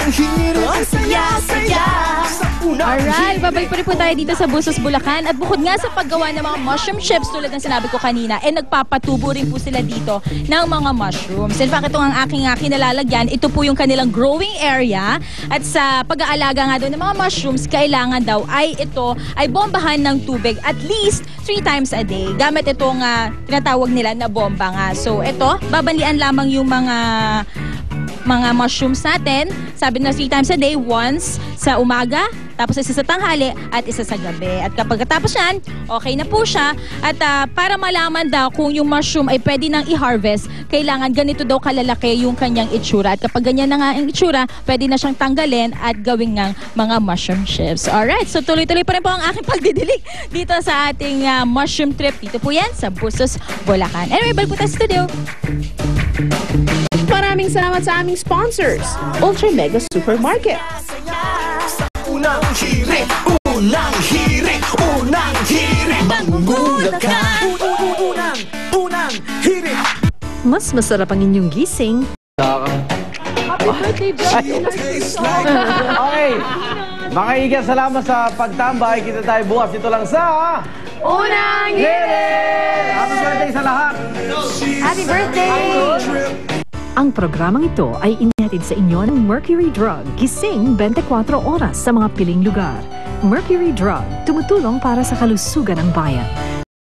unang hirit, ang saya-saya. Alright, babalik pa rin po tayo dito sa Busos, Bulacan. At bukod nga sa paggawa ng mga mushroom chips tulad ng sinabi ko kanina, nagpapatubo rin po sila dito ng mga mushrooms. In fact, ito ang aking kinalalagyan. Ito po yung kanilang growing area. At sa pag-aalaga nga doon ng mga mushrooms, kailangan daw ay ito ay bombahan ng tubig at least 3 times a day. Gamit itong tinatawag nila na bomba nga. So ito, babanlian lamang yung mga mushrooms natin. Sabi na 3 times a day, once sa umaga, tapos isa sa tanghali at isa sa gabi. At kapag tapos yan, okay na po siya. At para malaman daw kung yung mushroom ay pwede nang i-harvest, kailangan ganito daw kalalaki yung kanyang itsura. At kapag ganyan na nga ang itsura, pwede na siyang tanggalin at gawing ng mga mushroom chips. Alright, so tuloy-tuloy pa rin po ang aking pagdidilig dito sa ating mushroom trip. Dito po yan sa Busos, Bulacan. Anyway, balik po tayo sa studio. Maraming salamat sa aming sponsors, Ultra Mega Supermarket. Unang hirit, unang hirit, unang hirit, Bulacan. Unang hirit. Mas masarap ang inyong gising. Happy birthday, Okay. Mga igan, salamat sa pagtambay. Kita tayo bukas dito lang sa Unang Hirit! Happy birthday sa lahat! Happy birthday! Ang programang ito ay inihatid sa inyo ng Mercury Drug. Gising 24 oras sa mga piling lugar. Mercury Drug, tumutulong para sa kalusugan ng bayan.